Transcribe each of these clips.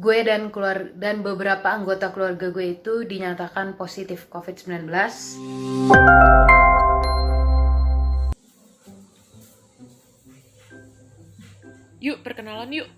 dan beberapa anggota keluarga gue itu dinyatakan positif COVID-19. Yuk, perkenalan yuk.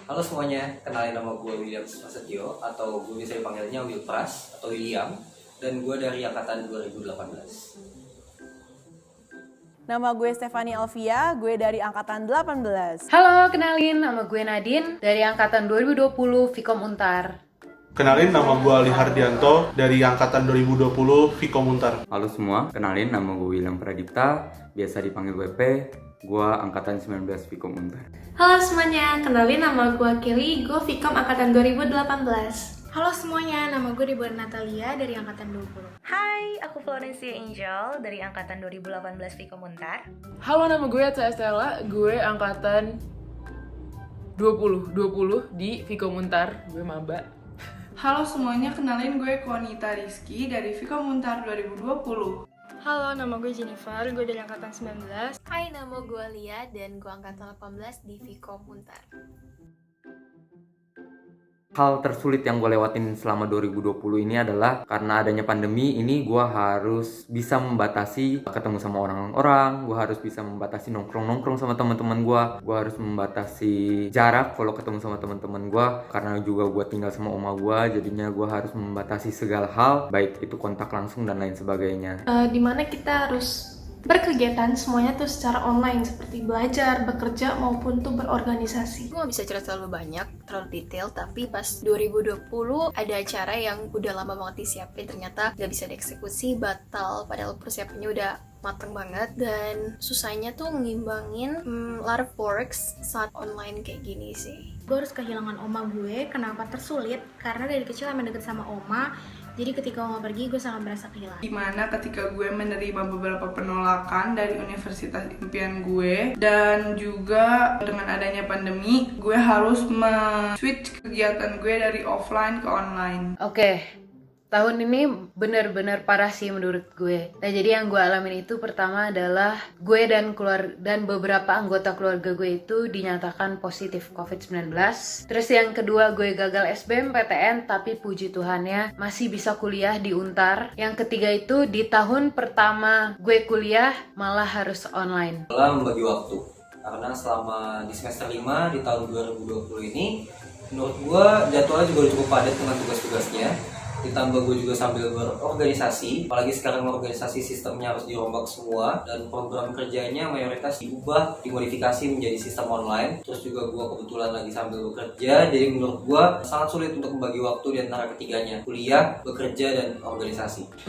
Halo semuanya, kenalin nama gue William Prasetyo atau gue bisa dipanggilnya Wilpras atau William, dan gue dari angkatan 2018. Nama gue Stefani Alvia, gue dari angkatan 18. Halo, kenalin nama gue Nadine dari angkatan 2020 Vkom Untar. Kenalin, nama gue Ali Hardianto dari angkatan 2020 Vkom Untar. Halo semua, kenalin nama gue William Pradipta, biasa dipanggil WP, gue angkatan 19 Vkom Untar. Halo semuanya, kenalin nama gue Kelly, gue Vkom angkatan 2018. Halo semuanya, nama gue Deborah Natalia dari angkatan 20. Hai, aku Florencia Angel dari angkatan 2018 Vkom Untar. Halo, nama gue Atsa Estella, gue angkatan 20 di Vkom Untar, gue maba. Halo semuanya, kenalin gue Konita Rizky dari Vkom Untar 2020. Halo, nama gue Jennifer, gue dari angkatan 19. Hai, nama gue Lia dan gue angkatan 18 di Vkom Untar. Hal tersulit yang gue lewatin selama 2020 ini adalah karena adanya pandemi ini gue harus bisa membatasi ketemu sama orang-orang, gue harus bisa membatasi nongkrong-nongkrong sama teman-teman gue harus membatasi jarak kalau ketemu sama teman-teman gue, karena juga gue tinggal sama oma gue, jadinya gue harus membatasi segala hal, baik itu kontak langsung dan lain sebagainya. Dimana kita harus berkegiatan semuanya tuh secara online, seperti belajar, bekerja, maupun tuh berorganisasi. Gue gak bisa cerita terlalu banyak, terlalu detail, tapi pas 2020 ada acara yang udah lama banget disiapin, ternyata gak bisa dieksekusi, batal, padahal persiapannya udah mateng banget. Dan susahnya tuh ngimbangin lot of works saat online kayak gini sih. Gue harus kehilangan oma gue. Kenapa tersulit? Karena dari kecil emang deket sama oma, jadi ketika oma pergi, gue sangat merasa kehilangan. Dimana ketika gue menerima beberapa penolakan dari universitas impian gue, dan juga dengan adanya pandemi, gue harus switch kegiatan gue dari offline ke online. Oke, tahun ini benar-benar parah sih menurut gue. Nah, jadi yang gue alamin itu pertama adalah gue dan beberapa anggota keluarga gue itu dinyatakan positif COVID-19. Terus yang kedua, gue gagal SBMPTN tapi puji Tuhannya masih bisa kuliah di Untar. Yang ketiga itu di tahun pertama gue kuliah malah harus online. Setelah membagi waktu, karena selama di semester 5 di tahun 2020 ini, menurut gue jadwalnya juga cukup padat dengan tugas-tugasnya. Ditambah gue juga sambil berorganisasi, apalagi sekarang organisasi sistemnya harus dirombak semua, dan program kerjanya mayoritas diubah, dimodifikasi menjadi sistem online. Terus juga gue kebetulan lagi sambil bekerja, jadi menurut gue sangat sulit untuk membagi waktu di antara ketiganya, kuliah, bekerja, dan organisasi.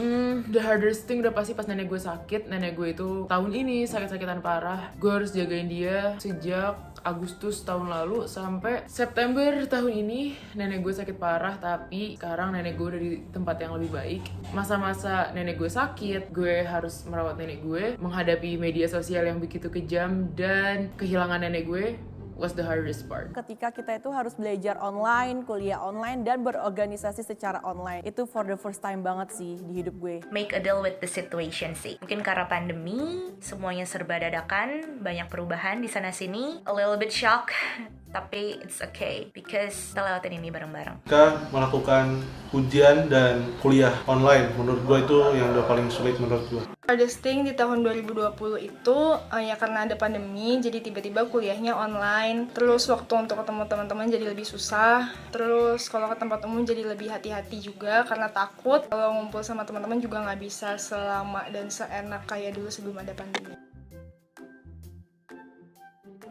The hardest thing udah pasti pas nenek gue sakit. Nenek gue itu tahun ini sakit-sakitan parah. Gue harus jagain dia sejak Agustus tahun lalu sampai September tahun ini. Nenek gue sakit parah, tapi sekarang nenek gue udah di tempat yang lebih baik. Masa-masa nenek gue sakit, gue harus merawat nenek gue, menghadapi media sosial yang begitu kejam, dan kehilangan nenek gue was the hardest part. Ketika kita itu harus belajar online, kuliah online, dan berorganisasi secara online. Itu for the first time banget sih di hidup gue. Make a deal with the situation sih. Mungkin karena pandemi, semuanya serba dadakan, banyak perubahan di sana-sini. A little bit shock, tapi it's okay because kita lewatin ini bareng-bareng. Kita melakukan ujian dan kuliah online, menurut gue itu yang udah paling sulit menurut gue. Hardest thing di tahun 2020 itu ya karena ada pandemi, jadi tiba-tiba kuliahnya online. Terus waktu untuk ketemu teman-teman jadi lebih susah. Terus kalau ke tempat umum jadi lebih hati-hati juga karena takut kalau ngumpul sama teman-teman juga nggak bisa selama dan seenak kayak dulu sebelum ada pandemi.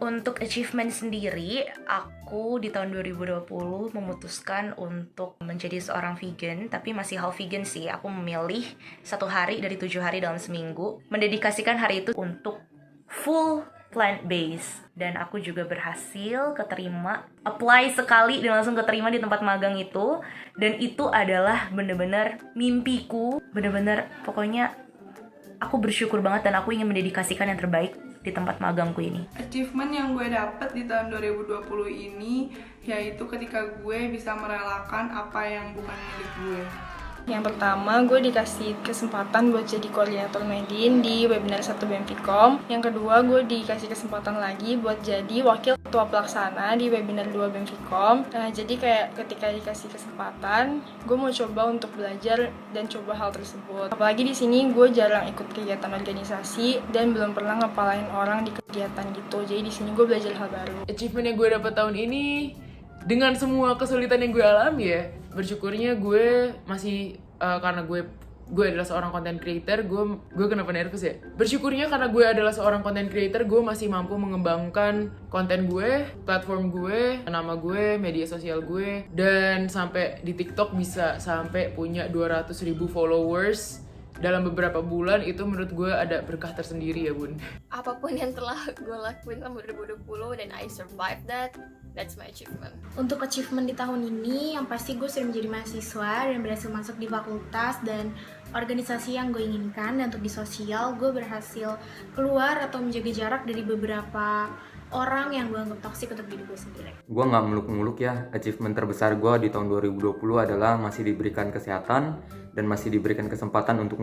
Untuk achievement sendiri, aku di tahun 2020 memutuskan untuk menjadi seorang vegan, tapi masih half vegan sih. Aku memilih 1 hari dari 7 hari dalam seminggu, mendedikasikan hari itu untuk full plant-based. Dan aku juga berhasil keterima, apply sekali dan langsung keterima di tempat magang itu. Dan itu adalah bener-bener mimpiku, bener-bener pokoknya aku bersyukur banget dan aku ingin mendedikasikan yang terbaik di tempat magangku ini. Achievement yang gue dapet di tahun 2020 ini yaitu ketika gue bisa merelakan apa yang bukan milik gue. Yang pertama, gue dikasih kesempatan buat jadi koordinator Medin di webinar 1 BEM-Vkom. Yang kedua, gue dikasih kesempatan lagi buat jadi wakil ketua pelaksana di webinar 2 BEM-Vkom. Nah, jadi kayak ketika dikasih kesempatan, gue mau coba untuk belajar dan coba hal tersebut. Apalagi di sini gue jarang ikut kegiatan organisasi dan belum pernah ngapalain orang di kegiatan gitu. Jadi di sini gue belajar hal baru. Achievement yang gue dapat tahun ini, dengan semua kesulitan yang gue alami ya, bersyukurnya gue masih karena gue adalah seorang content creator, gue kenapa nervous ya? Bersyukurnya karena gue adalah seorang content creator, gue masih mampu mengembangkan konten gue, platform gue, nama gue, media sosial gue, dan sampai di TikTok bisa sampai punya 200.000 followers dalam beberapa bulan. Itu menurut gue ada berkah tersendiri ya bun. Apapun yang telah gue lakuin selama 2020 dan I survived that, that's my achievement. Untuk achievement di tahun ini, yang pasti gue sudah menjadi mahasiswa dan berhasil masuk di fakultas dan organisasi yang gue inginkan. Dan untuk di sosial, gue berhasil keluar atau menjaga jarak dari beberapa orang yang gue anggap toksik untuk diri gue sendiri. Gue nggak muluk-muluk ya, achievement terbesar gue di tahun 2020 adalah masih diberikan kesehatan dan masih diberikan kesempatan untuk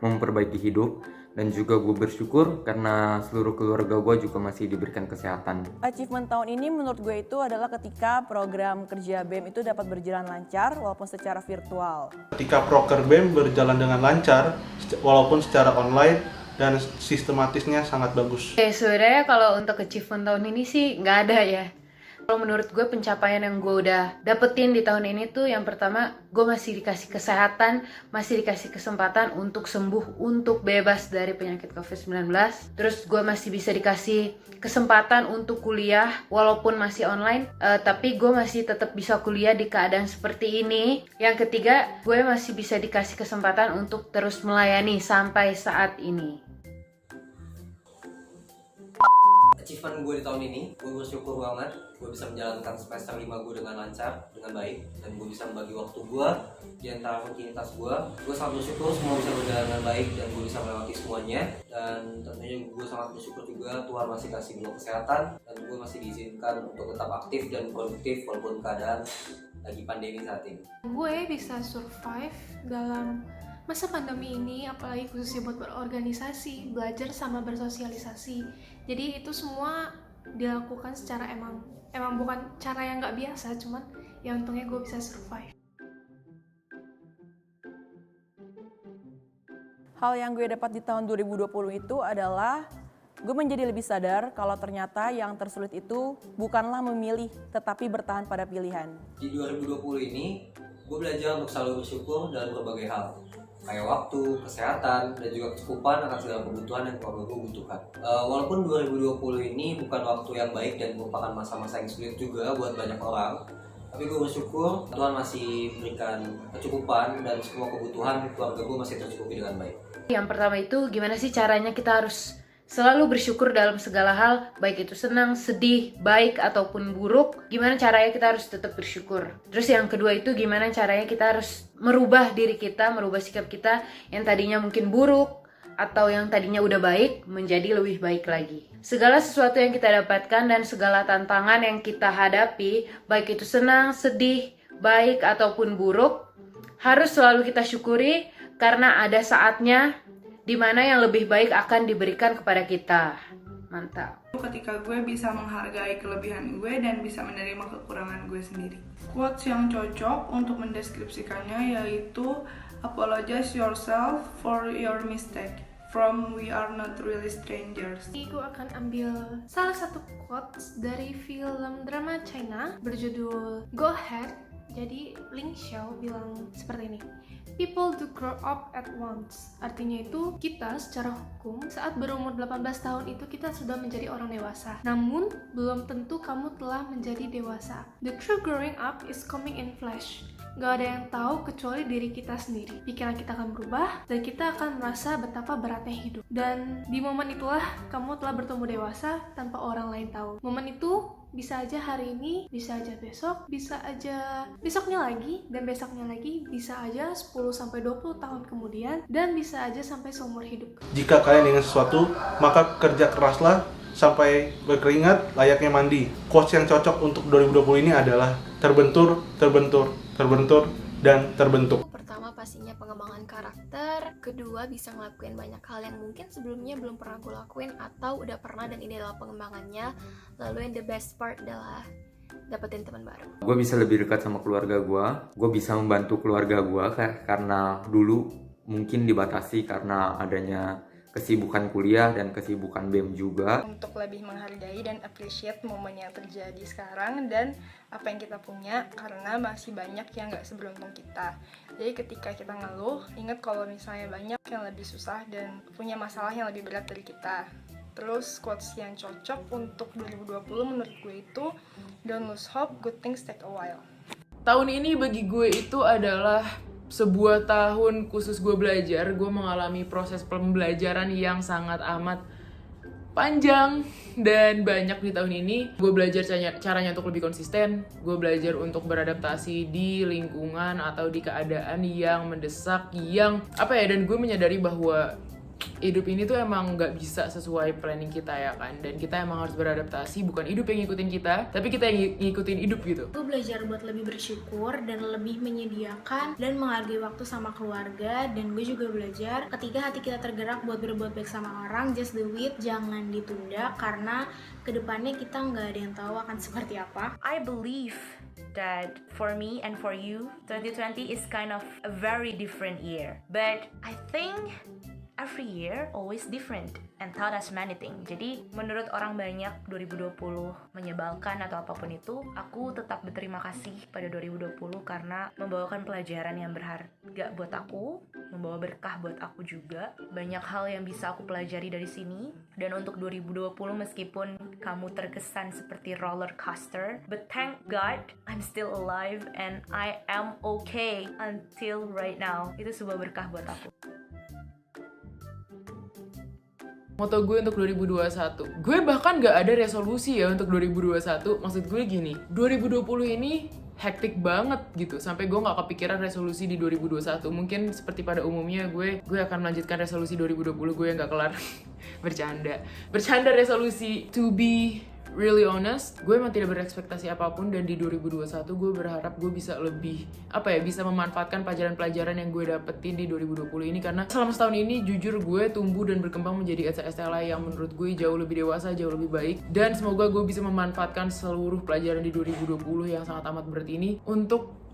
memperbaiki hidup. Dan juga gue bersyukur karena seluruh keluarga gue juga masih diberikan kesehatan. Achievement tahun ini menurut gue itu adalah ketika program kerja BEM itu dapat berjalan lancar walaupun secara virtual. Ketika proker BEM berjalan dengan lancar walaupun secara online dan sistematisnya sangat bagus. Sebenarnya kalau untuk achievement tahun ini sih nggak ada ya. Kalau menurut gue pencapaian yang gue udah dapetin di tahun ini tuh yang pertama, gue masih dikasih kesehatan, masih dikasih kesempatan untuk sembuh, untuk bebas dari penyakit COVID-19. Terus gue masih bisa dikasih kesempatan untuk kuliah walaupun masih online, tapi gue masih tetap bisa kuliah di keadaan seperti ini. Yang ketiga, gue masih bisa dikasih kesempatan untuk terus melayani sampai saat ini. Achievement gue di tahun ini, gue bersyukur banget gue bisa menjalankan semester 5 gue dengan lancar, dengan baik, dan gue bisa membagi waktu gue di antara rutinitas gue. Gue sangat bersyukur semua bisa berjalan dengan baik dan gue bisa melewati semuanya. Dan tentunya gue sangat bersyukur juga Tuhan masih kasih gue kesehatan dan gue masih diizinkan untuk tetap aktif dan produktif walaupun keadaan lagi pandemi saat ini. Gue bisa survive dalam masa pandemi ini, apalagi khususnya buat berorganisasi, belajar sama bersosialisasi. Jadi itu semua dilakukan secara emang bukan cara yang nggak biasa, cuman ya untungnya gue bisa survive. Hal yang gue dapat di tahun 2020 itu adalah gue menjadi lebih sadar kalau ternyata yang tersulit itu bukanlah memilih, tetapi bertahan pada pilihan. Di 2020 ini, gue belajar untuk selalu bersyukur dalam berbagai hal. Kayak waktu, kesehatan, dan juga kecukupan akan segala kebutuhan yang keluarga gue butuhkan. Walaupun 2020 ini bukan waktu yang baik dan merupakan masa-masa yang sulit juga buat banyak orang, tapi gue bersyukur Tuhan masih berikan kecukupan dan semua kebutuhan keluarga gue masih tercukupi dengan baik. Yang pertama itu gimana sih caranya kita harus selalu bersyukur dalam segala hal, baik itu senang, sedih, baik ataupun buruk. Gimana caranya kita harus tetap bersyukur. Terus yang kedua itu gimana caranya kita harus merubah diri kita, merubah sikap kita yang tadinya mungkin buruk atau yang tadinya udah baik menjadi lebih baik lagi. Segala sesuatu yang kita dapatkan dan segala tantangan yang kita hadapi, baik itu senang, sedih, baik ataupun buruk, harus selalu kita syukuri karena ada saatnya di mana yang lebih baik akan diberikan kepada kita. Mantap. Ketika gue bisa menghargai kelebihan gue dan bisa menerima kekurangan gue sendiri. Quotes yang cocok untuk mendeskripsikannya yaitu apologize yourself for your mistake. From We Are Not Really Strangers. Jadi gue akan ambil salah satu quotes dari film drama China berjudul Go Ahead. Jadi Ling Xiao bilang seperti ini. People do grow up at once. Artinya itu kita secara hukum saat berumur 18 tahun itu kita sudah menjadi orang dewasa. Namun belum tentu kamu telah menjadi dewasa. The true growing up is coming in flash. Gak ada yang tahu kecuali diri kita sendiri. Pikiran kita akan berubah dan kita akan merasa betapa beratnya hidup. Dan di momen itulah kamu telah bertemu dewasa tanpa orang lain tahu. Momen itu bisa aja hari ini, bisa aja besok, bisa aja besoknya lagi, dan besoknya lagi, bisa aja 10-20 tahun kemudian, dan bisa aja sampai seumur hidup. Jika kalian ingin sesuatu, maka kerja keraslah sampai berkeringat layaknya mandi. Quotes yang cocok untuk 2020 ini adalah terbentur, terbentur, terbentur, dan terbentuk. Pertama pastinya banyak pengembangan karakter. Kedua, bisa ngelakuin banyak hal yang mungkin sebelumnya belum pernah gue lakuin atau udah pernah dan ini adalah pengembangannya. Lalu yang the best part adalah dapetin teman baru. Gue bisa lebih dekat sama keluarga gue bisa membantu keluarga gue karena dulu mungkin dibatasi karena adanya kesibukan kuliah dan kesibukan BEM juga. Untuk lebih menghargai dan appreciate momen yang terjadi sekarang dan apa yang kita punya, karena masih banyak yang gak seberuntung kita. Jadi ketika kita ngeluh, ingat kalau misalnya banyak yang lebih susah dan punya masalah yang lebih berat dari kita. Terus quotes yang cocok untuk 2020 menurut gue itu, don't lose hope, good things take a while. Tahun ini bagi gue itu adalah sebuah tahun khusus gue belajar. Gue mengalami proses pembelajaran yang sangat amat panjang dan banyak di tahun ini. Gue belajar caranya untuk lebih konsisten. Gue belajar untuk beradaptasi di lingkungan atau di keadaan yang mendesak, yang dan gue menyadari bahwa hidup ini tuh emang nggak bisa sesuai planning kita ya kan, dan kita emang harus beradaptasi, bukan hidup yang ngikutin kita tapi kita yang ngikutin hidup gitu. Gue belajar buat lebih bersyukur dan lebih menyediakan dan menghargai waktu sama keluarga. Dan gue juga belajar ketika hati kita tergerak buat berbuat baik sama orang, just do it, jangan ditunda, karena kedepannya kita nggak ada yang tahu akan seperti apa. I believe that for me and for you, 2020 is kind of a very different year. But I think every year always different and taught us many things. Jadi menurut orang banyak 2020 menyebalkan atau apapun itu, aku tetap berterima kasih pada 2020 karena membawakan pelajaran yang berharga buat aku, membawa berkah buat aku juga. Banyak hal yang bisa aku pelajari dari sini. Dan untuk 2020 meskipun kamu terkesan seperti roller coaster, but thank God I'm still alive and I am okay until right now. Itu sebuah berkah buat aku. Moto gue untuk 2021, gue bahkan gak ada resolusi ya untuk 2021. Maksud gue gini, 2020 ini hektik banget gitu, sampai gue gak kepikiran resolusi di 2021. Mungkin seperti pada umumnya gue akan melanjutkan resolusi 2020 gue yang gak kelar. Bercanda resolusi. To be really honest, gue emang tidak berekspektasi apapun, dan di 2021 gue berharap gue bisa lebih bisa memanfaatkan pelajaran-pelajaran yang gue dapetin di 2020 ini, karena selama setahun ini jujur gue tumbuh dan berkembang menjadi Estella yang menurut gue jauh lebih dewasa, jauh lebih baik, dan semoga gue bisa memanfaatkan seluruh pelajaran di 2020 yang sangat amat berat ini untuk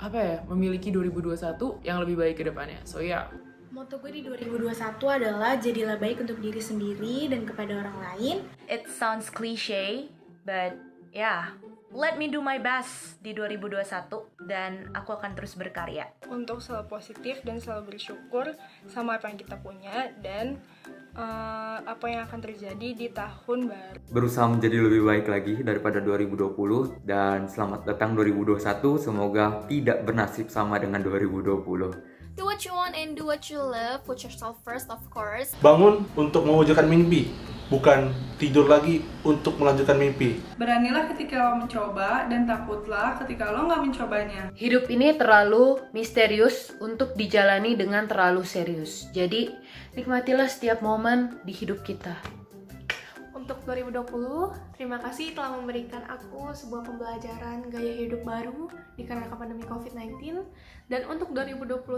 memiliki 2021 yang lebih baik ke depannya. So yeah. Moto gue di 2021 adalah jadilah baik untuk diri sendiri dan kepada orang lain. It sounds cliche, but yeah, let me do my best di 2021 dan aku akan terus berkarya. Untuk selalu positif dan selalu bersyukur sama apa yang kita punya dan apa yang akan terjadi di tahun baru. Berusaha menjadi lebih baik lagi daripada 2020, dan selamat datang 2021, semoga tidak bernasib sama dengan 2020. Do what you want and do what you love. Put yourself first, of course. Bangun untuk mewujudkan mimpi, bukan tidur lagi untuk melanjutkan mimpi. Beranilah ketika lo mencoba dan takutlah ketika lo nggak mencobanya. Hidup ini terlalu misterius untuk dijalani dengan terlalu serius. Jadi, nikmatilah setiap momen di hidup kita. Untuk 2020, terima kasih telah memberikan aku sebuah pembelajaran gaya hidup baru dikarenakan pandemi COVID-19. Dan untuk 2021,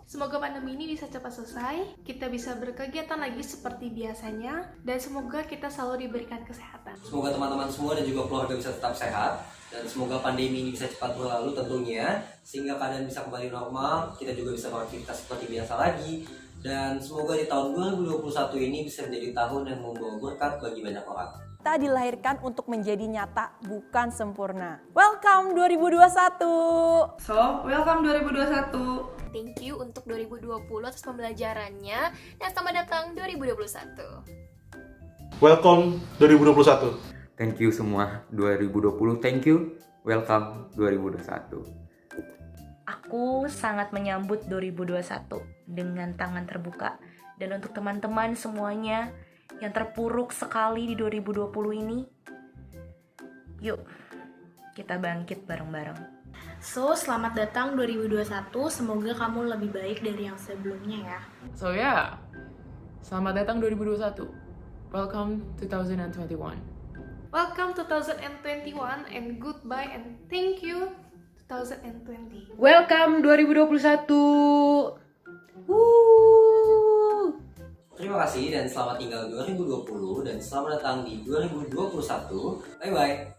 semoga pandemi ini bisa cepat selesai, kita bisa berkegiatan lagi seperti biasanya, dan semoga kita selalu diberikan kesehatan. Semoga teman-teman semua dan juga keluarga bisa tetap sehat, dan semoga pandemi ini bisa cepat berlalu tentunya, sehingga keadaan bisa kembali normal, kita juga bisa beraktivitas seperti biasa lagi. Dan semoga di tahun 2021 ini bisa menjadi tahun yang membawa berkat bagi banyak orang. Kita dilahirkan untuk menjadi nyata, bukan sempurna. Welcome 2021! So, welcome 2021! Thank you untuk 2020 atas pembelajarannya, dan selamat datang 2021. Welcome 2021. Thank you semua 2020, thank you. Welcome 2021. Aku sangat menyambut 2021 dengan tangan terbuka. Dan untuk teman-teman semuanya yang terpuruk sekali di 2020 ini, yuk kita bangkit bareng-bareng. So, selamat datang 2021. Semoga kamu lebih baik dari yang sebelumnya ya. So yeah, selamat datang 2021. Welcome 2021. Welcome 2021 and goodbye and thank you 2020. Welcome 2021. Terima kasih dan selamat tinggal 2020 dan selamat datang di 2021. Bye bye.